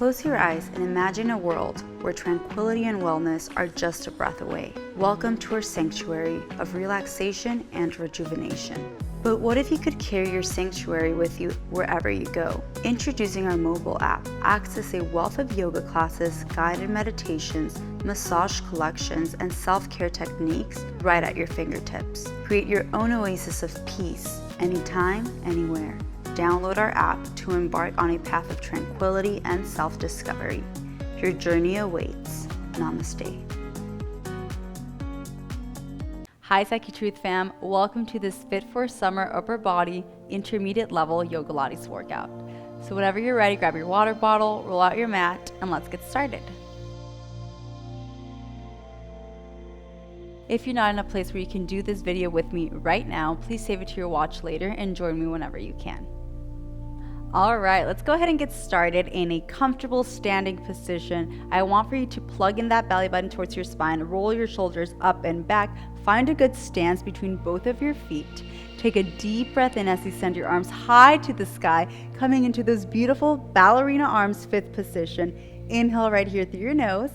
Close your eyes and imagine a world where tranquility and wellness are just a breath away. Welcome to our sanctuary of relaxation and rejuvenation. But what if you could carry your sanctuary with you wherever you go? Introducing our mobile app, access a wealth of yoga classes, guided meditations, massage collections, and self-care techniques right at your fingertips. Create your own oasis of peace, anytime, anywhere. Download our app to embark on a path of tranquility and self-discovery. Your journey awaits. Namaste. Hi Psyche Truth fam, welcome to this Fit for Summer Upper Body Intermediate Level YogaLates workout. So whenever you're ready, grab your water bottle, roll out your mat, and let's get started. If you're not in a place where you can do this video with me right now, please save it to your watch later and join me whenever you can. All right, let's go ahead and get started in a comfortable standing position. I want for you to plug in that belly button towards your spine, roll your shoulders up and back, find a good stance between both of your feet. Take a deep breath in as you send your arms high to the sky, coming into those beautiful ballerina arms, fifth position. Inhale right here through your nose.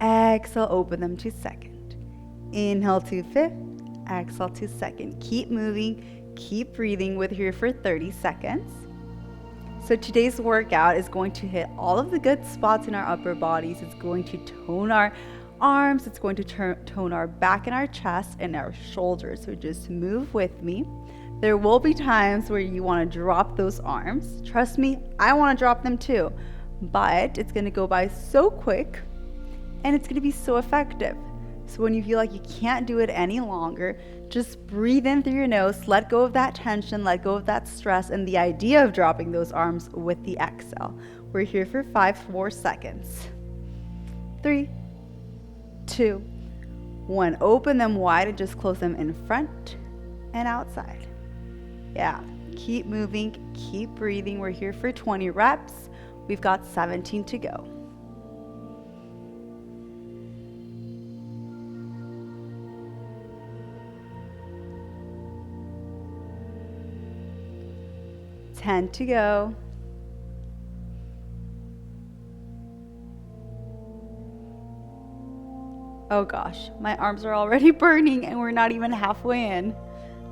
Exhale, open them to second. Inhale to fifth, exhale to second. Keep moving, keep breathing. We're here for 30 seconds. So today's workout is going to hit all of the good spots in our upper bodies. It's going to tone our arms, it's going to tone our back and our chest and our shoulders. So just move with me. There will be times where you want to drop those arms. Trust me, I want to drop them too, but it's going to go by so quick and it's going to be so effective. So when you feel like you can't do it any longer, just breathe in through your nose, let go of that tension, let go of that stress, and the idea of dropping those arms with the exhale. We're here for 5 more seconds. 3, 2, 1. Open them wide and just close them in front and outside. Yeah, keep moving, keep breathing. We're here for 20 reps. We've got 17 to go. 10 to go. Oh gosh, my arms are already burning and we're not even halfway in.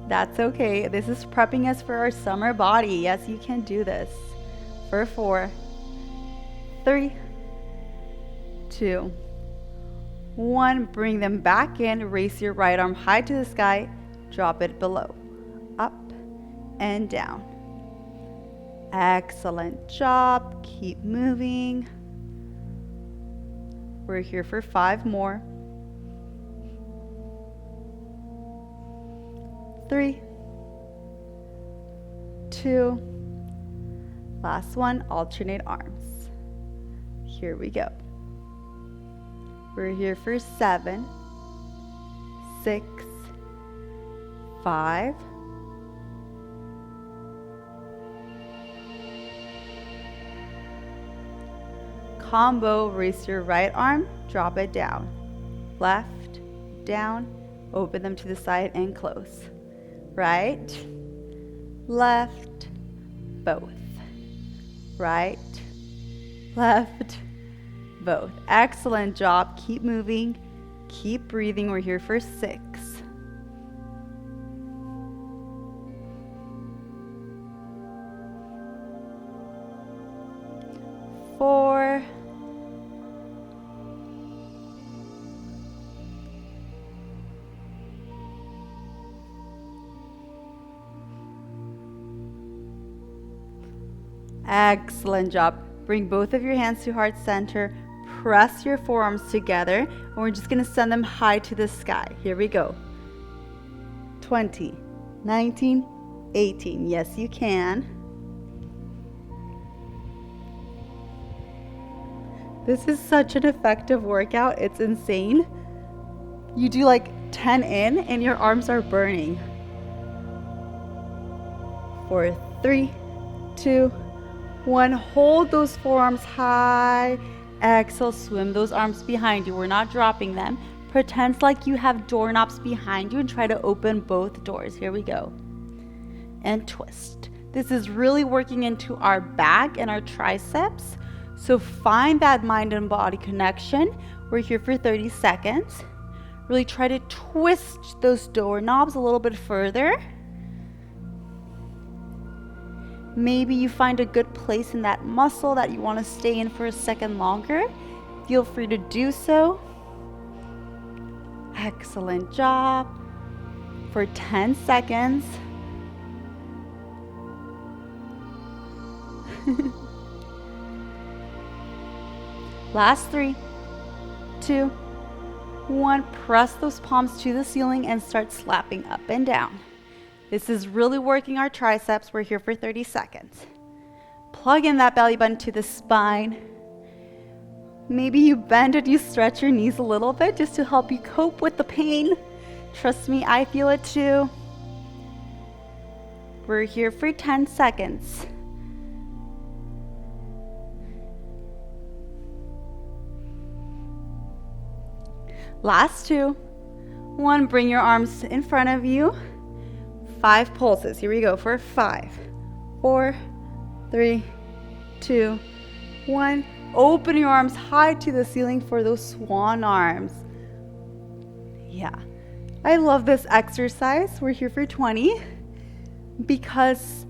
That's okay. This is prepping us for our summer body. Yes, you can do this. For 4, 3, 2, 1. Bring them back in. Raise your right arm high to the sky. Drop it below. Up and down. Excellent job. Keep moving. We're here for 5 more. 3, 2, last one, alternate arms. Here we go. We're here for 7, 6, 5, 4, combo. Raise your right arm, drop it down, left, down, open them to the side and close. Right, left, both. Right, left, both. Excellent job. Keep moving, keep breathing. We're here for 6. 4. 3. Excellent job. Bring both of your hands to heart center. Press your forearms together, and we're just going to send them high to the sky. Here we go. 20, 19, 18. Yes, you can. This is such an effective workout. It's insane. You do like 10 in, and your arms are burning. 4, 3, 2, 1. Hold those forearms high. Exhale, swim those arms behind you. We're not dropping them. Pretend like you have doorknobs behind you and try to open both doors. Here we go. And twist. This is really working into our back and our triceps. So find that mind and body connection. We're here for 30 seconds. Really try to twist those doorknobs a little bit further. Maybe you find a good place in that muscle that you want to stay in for a second longer. Feel free to do so. Excellent job. For 10 seconds. Last 3, 2, 1. Press those palms to the ceiling and start slapping up and down. This is really working our triceps. We're here for 30 seconds. Plug in that belly button to the spine. Maybe you bend and you stretch your knees a little bit just to help you cope with the pain. Trust me, I feel it too. We're here for 10 seconds. Last 2, 1. Bring your arms in front of you. 5 pulses. Here we go for 5, 4, 3, 2, 1. Open your arms high to the ceiling for those swan arms. Yeah, I love this exercise. We're here for 20 because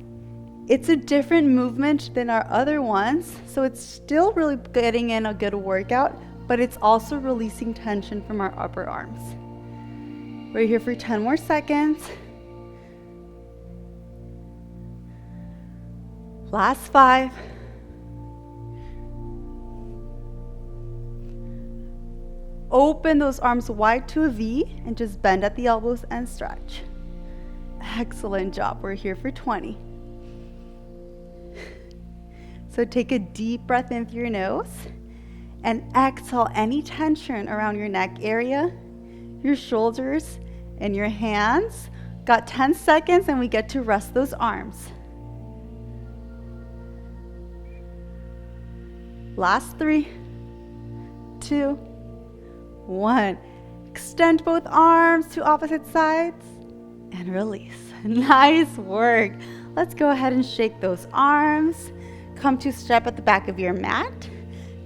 it's a different movement than our other ones. So it's still really getting in a good workout, but it's also releasing tension from our upper arms. We're here for 10 more seconds. Last 5. Open those arms wide to a V and just bend at the elbows and stretch. Excellent job. We're here for 20. So take a deep breath in through your nose and exhale any tension around your neck area, your shoulders, and your hands. Got 10 seconds and we get to rest those arms. Last 3, 2, 1. Extend both arms to opposite sides and release. Nice work. Let's go ahead and shake those arms. Come to step at the back of your mat.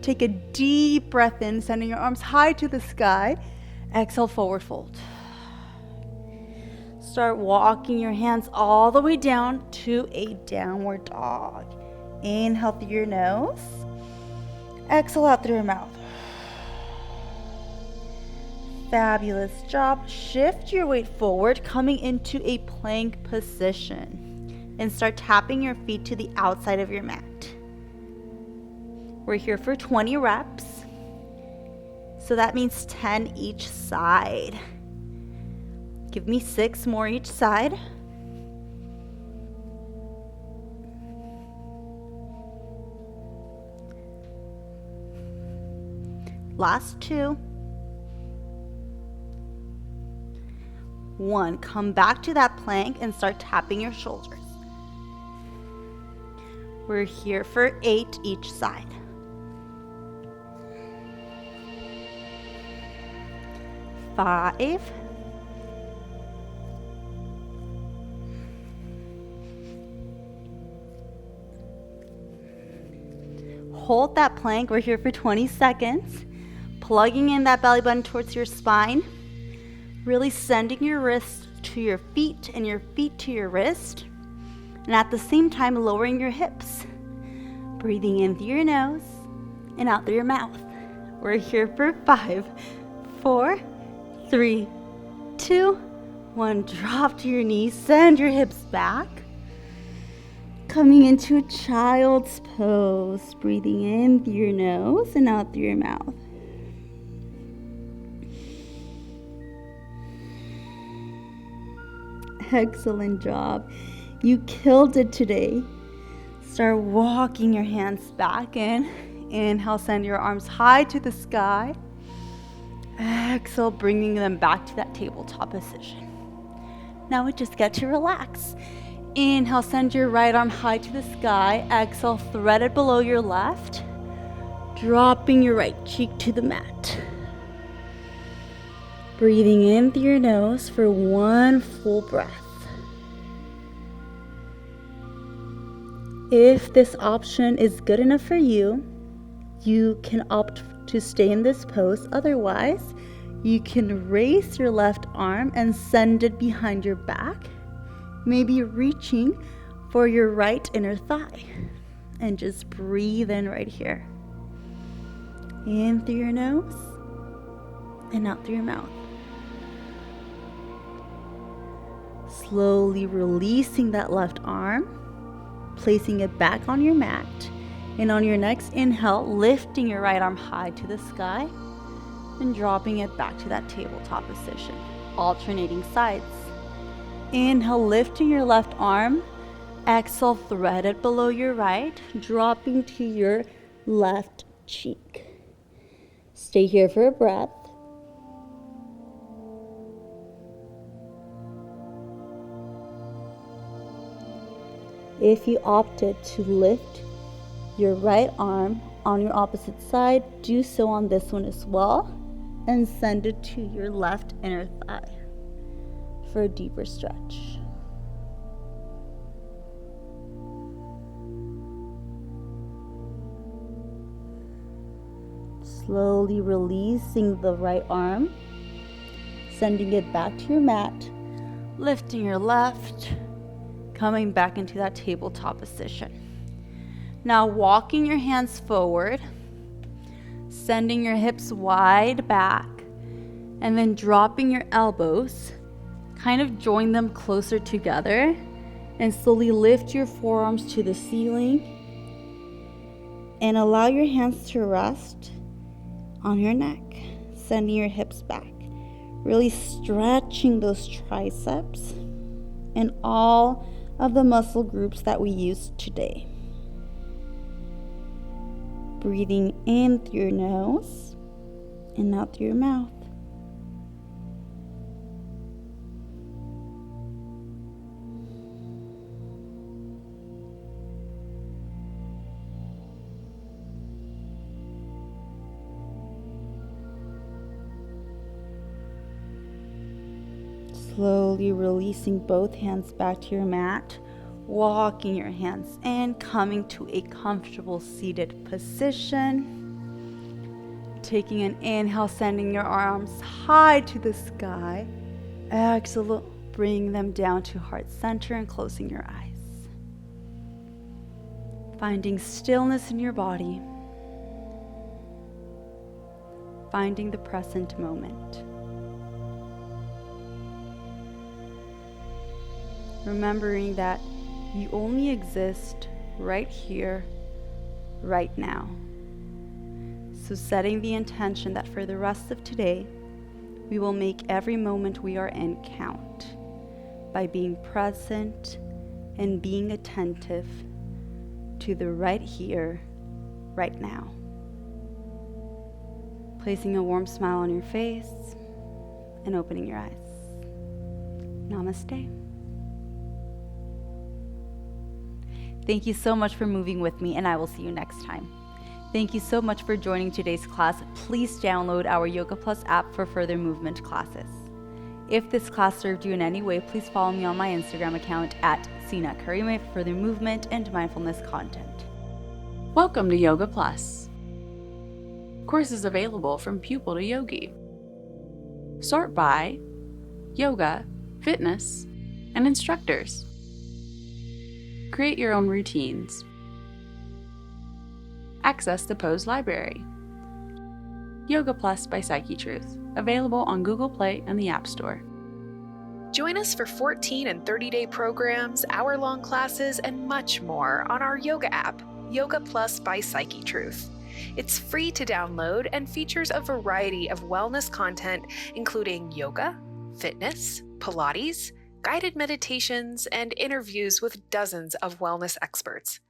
Take a deep breath in, sending your arms high to the sky. Exhale, forward fold. Start walking your hands all the way down to a downward dog. Inhale through your nose. Exhale out through your mouth. Fabulous job. Shift your weight forward, coming into a plank position. And start tapping your feet to the outside of your mat. We're here for 20 reps. So that means 10 each side. Give me 6 more each side. Last 2. 1. Come back to that plank and start tapping your shoulders. We're here for 8 each side. 5. 'Hold that plank. We're here for 20 seconds. Plugging in that belly button towards your spine. Really sending your wrist to your feet and your feet to your wrist. And at the same time, lowering your hips. Breathing in through your nose and out through your mouth. We're here for 5, 4, 3, 2, 1. Drop to your knees. Send your hips back. Coming into a child's pose. Breathing in through your nose and out through your mouth. Excellent job. You killed it today. Start walking your hands back in. Inhale, send your arms high to the sky. Exhale, bringing them back to that tabletop position. Now we just get to relax. Inhale, send your right arm high to the sky. Exhale, thread it below your left. Dropping your right cheek to the mat. Breathing in through your nose for 1 full breath. If this option is good enough for you, you can opt to stay in this pose. Otherwise, you can raise your left arm and send it behind your back, maybe reaching for your right inner thigh. And just breathe in right here. In through your nose and out through your mouth. Slowly releasing that left arm, placing it back on your mat. And on your next inhale, lifting your right arm high to the sky and dropping it back to that tabletop position, alternating sides. Inhale, lifting your left arm. Exhale, thread it below your right, dropping to your left cheek. Stay here for a breath. If you opted to lift your right arm on your opposite side, do so on this one as well, and send it to your left inner thigh for a deeper stretch. Slowly releasing the right arm, sending it back to your mat, lifting your left, coming back into that tabletop position. Now walking your hands forward, sending your hips wide back, and then dropping your elbows, kind of join them closer together, and slowly lift your forearms to the ceiling, and allow your hands to rest on your neck, sending your hips back, really stretching those triceps and all of the muscle groups that we used today. Breathing in through your nose and out through your mouth. Slowly releasing both hands back to your mat, walking your hands in, coming to a comfortable seated position. Taking an inhale, sending your arms high to the sky. Exhale, bringing them down to heart center and closing your eyes. Finding stillness in your body. Finding the present moment. Remembering that you only exist right here, right now. So setting the intention that for the rest of today, we will make every moment we are in count by being present and being attentive to the right here, right now. Placing a warm smile on your face and opening your eyes. Namaste. Thank you so much for moving with me, and I will see you next time. Thank you so much for joining today's class. Please download our Yoga Plus app for further movement classes. If this class served you in any way, please follow me on my Instagram account at Sina Karime for further movement and mindfulness content. Welcome to Yoga Plus. Courses available from pupil to yogi. Sort by yoga, fitness, and instructors. Create your own routines. Access the pose library. Yoga Plus by Psyche Truth, available on Google Play and the App Store. Join us for 14 and 30-day programs, hour-long classes, and much more on our yoga app, Yoga Plus by Psyche Truth. It's free to download and features a variety of wellness content, including yoga, fitness, Pilates, guided meditations, and interviews with dozens of wellness experts.